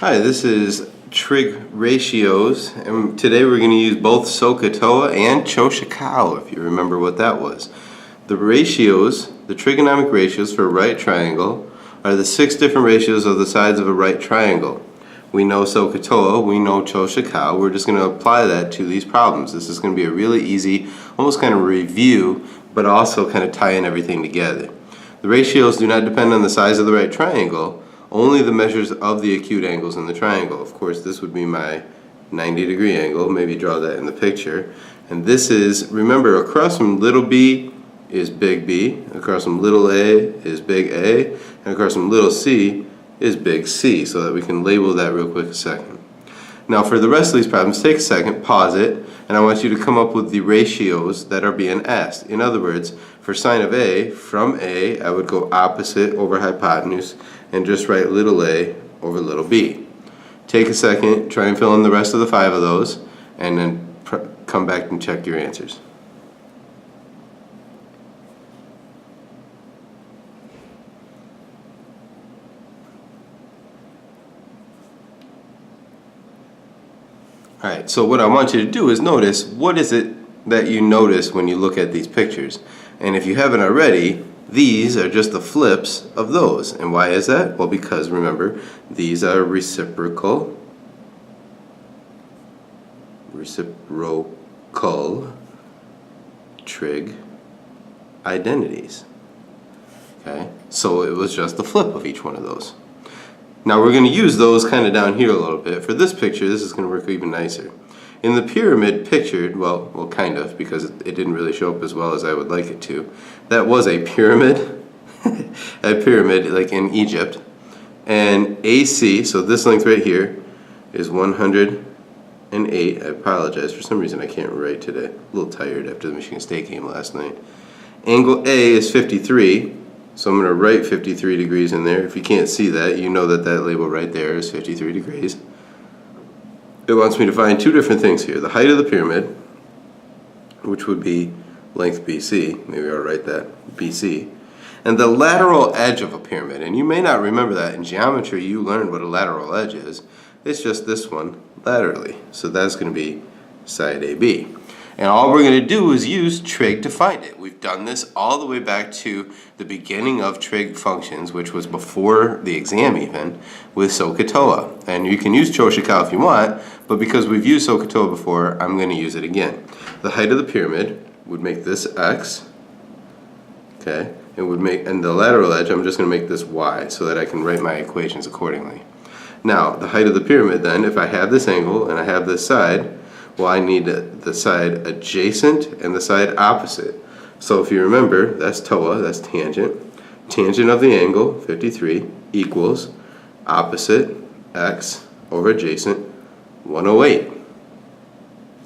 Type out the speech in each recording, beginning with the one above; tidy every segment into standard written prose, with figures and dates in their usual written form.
Hi, this is Trig Ratios, and today we're going to use both SOHCAHTOA and CHOSHIKAO, if you remember what that was. The ratios, the trigonomic ratios for a right triangle, are the 6 different ratios of the sides of a right triangle. We know SOHCAHTOA, we know CHOSHIKAO, we're just going to apply that to these problems. This is going to be a really easy, almost kind of review, but also kind of tie in everything together. The ratios do not depend on the size of the right triangle, only the measures of the acute angles in the triangle. Of course, this would be my 90-degree angle. Maybe draw that in the picture. And this is, remember, across from little b is big B, across from little a is big A, and across from little c is big C, so that we can label that real quick a second. Now for the rest of these problems, take a second, pause it, and I want you to come up with the ratios that are being asked. In other words, for sine of A, from A, I would go opposite over hypotenuse and just write little a over little b. Take a second, try and fill in the rest of the 5 of those, and then come back and check your answers. Alright, so what I want you to do is notice what is it that you notice when you look at these pictures. And if you haven't already, these are just the flips of those. And why is that? Well, because remember, these are reciprocal trig identities. Okay, so it was just the flip of each one of those. Now we're going to use those kind of down here a little bit. For this picture, this is going to work even nicer. In the pyramid pictured, well kind of, because it didn't really show up as well as I would like it to. That was a pyramid, a pyramid like in Egypt. And AC, so this length right here, is 108. I apologize, for some reason I can't write today. A little tired after the Michigan State game last night. Angle A is 53. So I'm going to write 53 degrees in there. If you can't see that, you know that that label right there is 53 degrees. It wants me to find 2 different things here. The height of the pyramid, which would be length BC. Maybe I'll write that, BC. And the lateral edge of a pyramid. And you may not remember that. In geometry, you learned what a lateral edge is. It's just this one laterally. So that's going to be side AB. And all we're going to do is use trig to find it. We've done this all the way back to the beginning of trig functions, which was before the exam even, with SOHCAHTOA. And you can use CHOSHIKAO if you want, but because we've used SOHCAHTOA before, I'm going to use it again. The height of the pyramid would make this x, okay? It would make, and the lateral edge, I'm just going to make this y, so that I can write my equations accordingly. Now, the height of the pyramid then, if I have this angle and I have this side, well, I need the side adjacent and the side opposite. So if you remember, that's TOA, that's tangent. Tangent of the angle, 53, equals opposite x over adjacent, 108.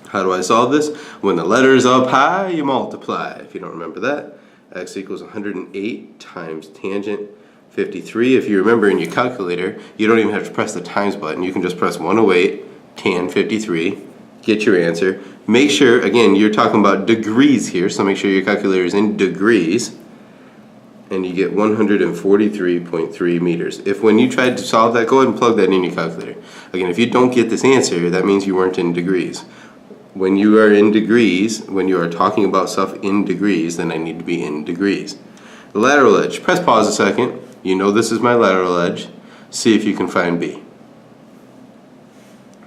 How do I solve this? When the letter is up high, you multiply. If you don't remember that, x equals 108 times tangent 53. If you remember in your calculator, you don't even have to press the times button. You can just press 108 tan 53. Get your answer. Make sure, again, you're talking about degrees here, so make sure your calculator is in degrees, and you get 143.3 meters. If when you tried to solve that, go ahead and plug that in your calculator. Again, if you don't get this answer, that means you weren't in degrees. When you are in degrees, when you are talking about stuff in degrees, then I need to be in degrees. The lateral edge. Press pause a second. You know this is my lateral edge. See if you can find B.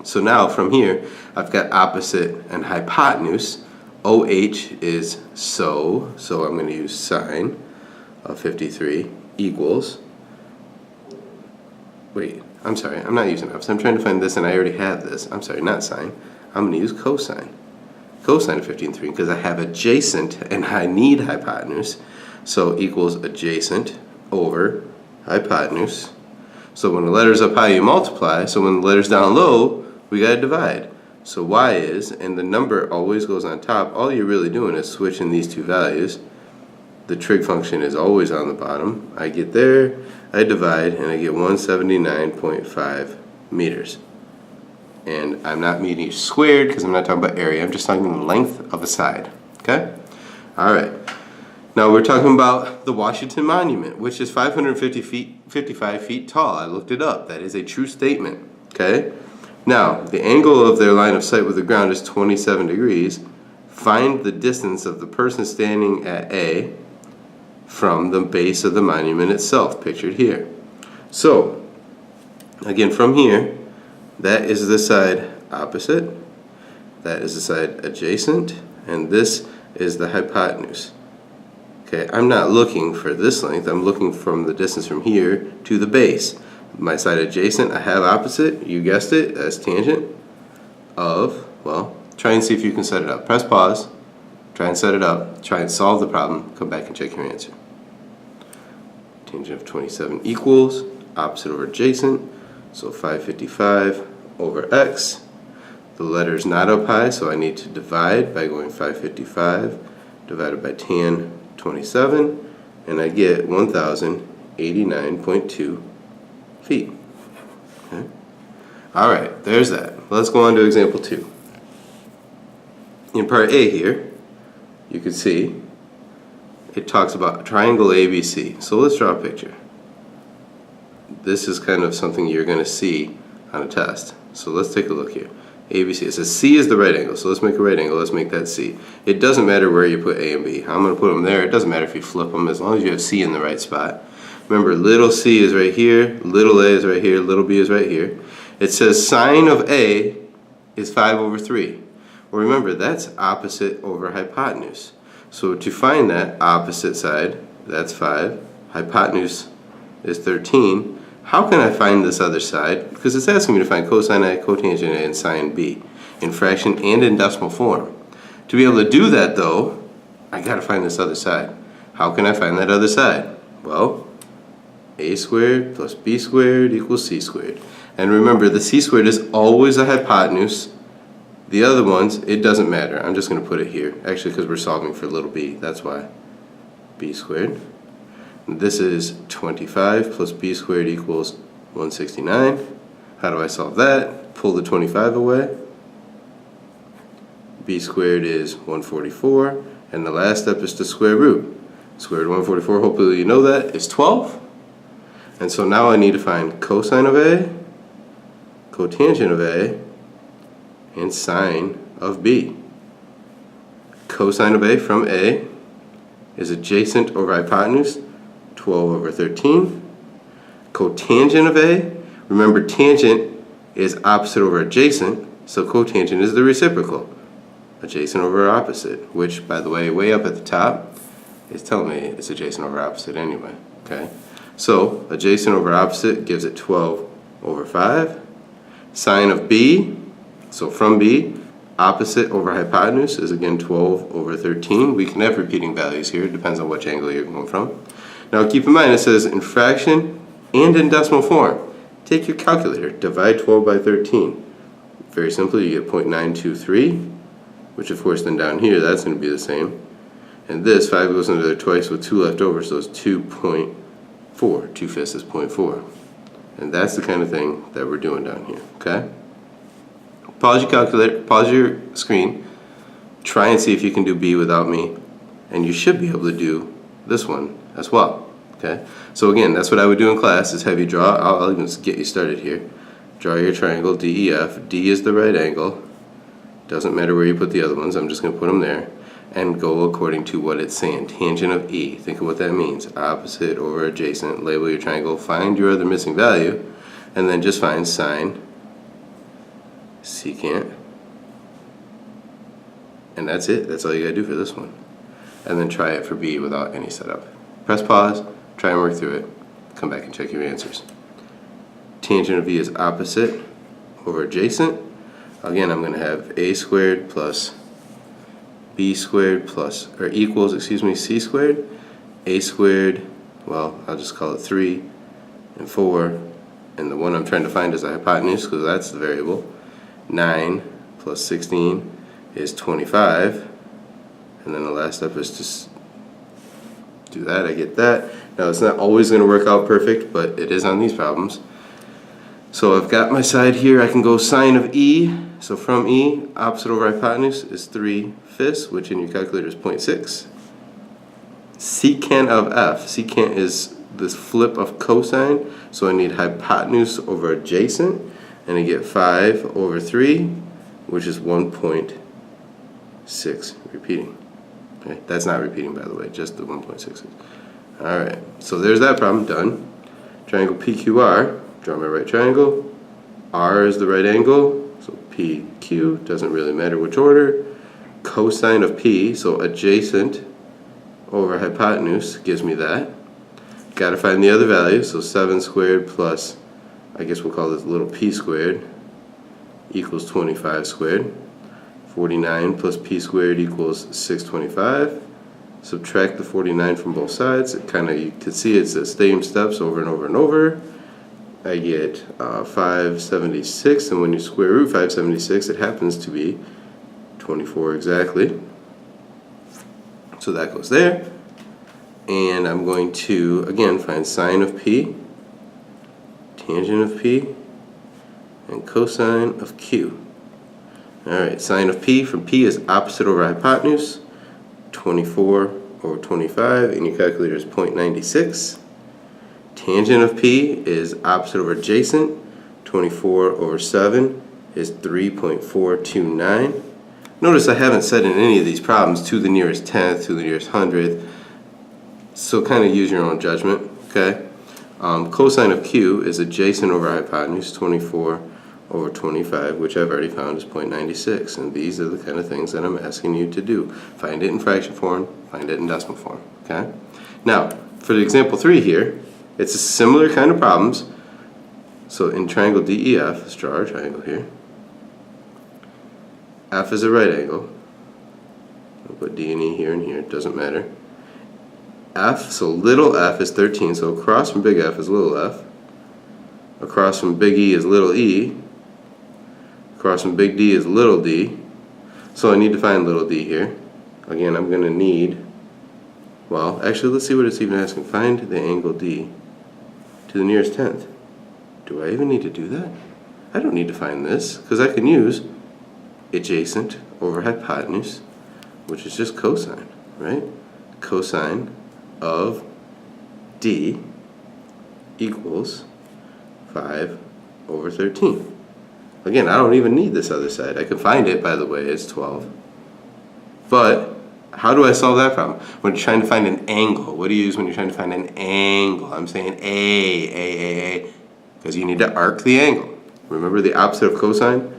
So now from here, I've got opposite and hypotenuse. OH is so I'm going to use sine of 53 equals, wait, I'm sorry, I'm not using opposite. I'm trying to find this and I already have this. I'm sorry, not sine. I'm going to use cosine. Cosine of 53 because I have adjacent and I need hypotenuse. So equals adjacent over hypotenuse. So when the letter's up high, you multiply. So when the letter's down low, we got to divide. So y is, and the number always goes on top. All you're really doing is switching these 2 values. The trig function is always on the bottom. I get there, I divide, and I get 179.5 meters. And I'm not meaning squared because I'm not talking about area. I'm just talking the length of a side. Okay? All right. Now we're talking about the Washington Monument, which is 55 feet tall. I looked it up. That is a true statement. okay? Now, the angle of their line of sight with the ground is 27 degrees. Find the distance of the person standing at A from the base of the monument itself, pictured here. So, again, from here, that is the side opposite, that is the side adjacent, and this is the hypotenuse. Okay, I'm not looking for this length, I'm looking from the distance from here to the base. My side adjacent, I have opposite, you guessed it, as tangent of, well, try and see if you can set it up. Press pause, try and set it up, try and solve the problem, come back and check your answer. Tangent of 27 equals opposite over adjacent, so 555 over x. The letter's not up high, so I need to divide by going 555 divided by tan 27, and I get 1,089.2 feet. Okay. Alright, there's that. Let's go on to example 2. In part A here, you can see it talks about triangle ABC. So let's draw a picture. This is kind of something you're going to see on a test. So let's take a look here. ABC. It says C is the right angle, so let's make a right angle. Let's make that C. It doesn't matter where you put A and B. I'm going to put them there. It doesn't matter if you flip them, as long as you have C in the right spot. Remember, little c is right here, little a is right here, little b is right here. It says sine of A is 5 over 3. Well, remember, that's opposite over hypotenuse. So to find that opposite side, that's 5. Hypotenuse is 13. How can I find this other side? Because it's asking me to find cosine A, cotangent A, and sine B in fraction and in decimal form. To be able to do that, though, I got to find this other side. How can I find that other side? Well, a squared plus b squared equals c squared. And remember, the c squared is always a hypotenuse. The other ones, it doesn't matter. I'm just going to put it here. Actually, because we're solving for little b, that's why. B squared. This is 25 plus b squared equals 169. How do I solve that? Pull the 25 away. B squared is 144. And the last step is to square root. Square root of 144, hopefully you know that, is 12. And so now I need to find cosine of A, cotangent of A, and sine of B. Cosine of A from A is adjacent over hypotenuse, 12 over 13. Cotangent of A, remember tangent is opposite over adjacent, so cotangent is the reciprocal. Adjacent over opposite, which, by the way, way up at the top is telling me it's adjacent over opposite anyway. Okay, so adjacent over opposite gives it 12 over 5. Sine of B, so from B, opposite over hypotenuse is again 12 over 13. We can have repeating values here, it depends on which angle you're going from. Now keep in mind it says in fraction and in decimal form. Take your calculator, divide 12 by 13. Very simply, you get 0.923, which of course then down here that's going to be the same. And this 5 goes into there twice with 2 left over, so it's 2.4. 2/5 is 0.4. And that's the kind of thing that we're doing down here, okay? Pause your calculator, pause your screen, try and see if you can do B without me, and you should be able to do this one as well, okay? So again, that's what I would do in class, is have you draw, I'll even get you started here. Draw your triangle, DEF. D is the right angle. Doesn't matter where you put the other ones, I'm just going to put them there. And go according to what it's saying. Tangent of E. Think of what that means. Opposite over adjacent. Label your triangle. Find your other missing value. And then just find sine secant. And that's it. That's all you got to do for this one. And then try it for B without any setup. Press pause. Try and work through it. Come back and check your answers. Tangent of E is opposite over adjacent. Again, I'm going to have a squared plus b squared plus, or equals, excuse me, c squared. A squared, well, I'll just call it 3 and 4. And the one I'm trying to find is the hypotenuse, because that's the variable. 9 plus 16 is 25. And then the last step is to do that. I get that. Now, it's not always going to work out perfect, but it is on these problems. So I've got my side here. I can go sine of E. So from E, opposite over hypotenuse is 3/5, which in your calculator is 0.6. Secant of F. Secant is this flip of cosine. So I need hypotenuse over adjacent. and I get 5 over 3, which is 1.6 repeating. Okay, that's not repeating, by the way, just the 1.6. Alright, so there's that problem done. Triangle PQR, draw my right triangle. R is the right angle, so PQ, doesn't really matter which order. Cosine of P, so adjacent over hypotenuse, gives me that. Got to find the other value, so 7 squared plus, I guess we'll call this little p squared, equals 25 squared. 49 plus p squared equals 625. Subtract the 49 from both sides. It kind of, you can see it's the same steps over and over and over. I get 576, and when you square root 576, it happens to be 24 exactly. So that goes there. And I'm going to, again, find sine of p, tangent of p, and cosine of q. Alright, sine of p from p is opposite over hypotenuse, 24 over 25, and your calculator is 0.96. Tangent of p is opposite over adjacent, 24 over 7 is 3.429. Notice I haven't said in any of these problems to the nearest tenth, to the nearest hundredth, so kind of use your own judgment, okay? Cosine of q is adjacent over hypotenuse, 24 over 25, which I've already found is 0.96, and these are the kind of things that I'm asking you to do. Find it in fraction form, find it in decimal form, okay? Now, for the example 3 here, it's a similar kind of problems. So in triangle DEF, let's draw our triangle here. F is a right angle. I'll put D and E here and here, it doesn't matter. F, so little f is 13, so across from big F is little f. Across from big E is little e. Across from big D is little d. So I need to find little d here. Again, I'm going to need, well, actually let's see what it's even asking. Find the angle D to the nearest tenth. Do I even need to do that? I don't need to find this, because I can use adjacent over hypotenuse, which is just cosine, right? Cosine of D equals 5 over 13. Again, I don't even need this other side. I can find it, by the way, it's 12. But how do I solve that problem? When you're trying to find an angle, what do you use when you're trying to find an angle? I'm saying A, because you need to arc the angle. Remember the opposite of cosine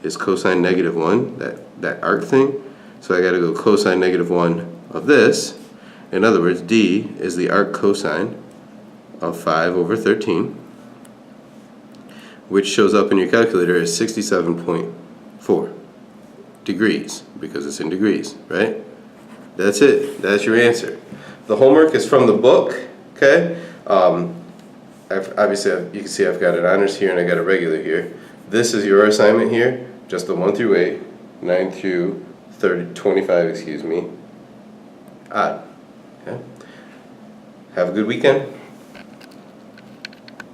is cosine negative 1, that arc thing. So I got to go cosine negative 1 of this. In other words, D is the arc cosine of 5 over 13, which shows up in your calculator as 67.4 degrees, because it's in degrees, right? That's it. That's your answer. The homework is from the book, okay? Obviously, you can see I've got an honors here and I got a regular here. This is your assignment here, just the 1 through 8, 9 through 25, excuse me, odd. Okay? Have a good weekend.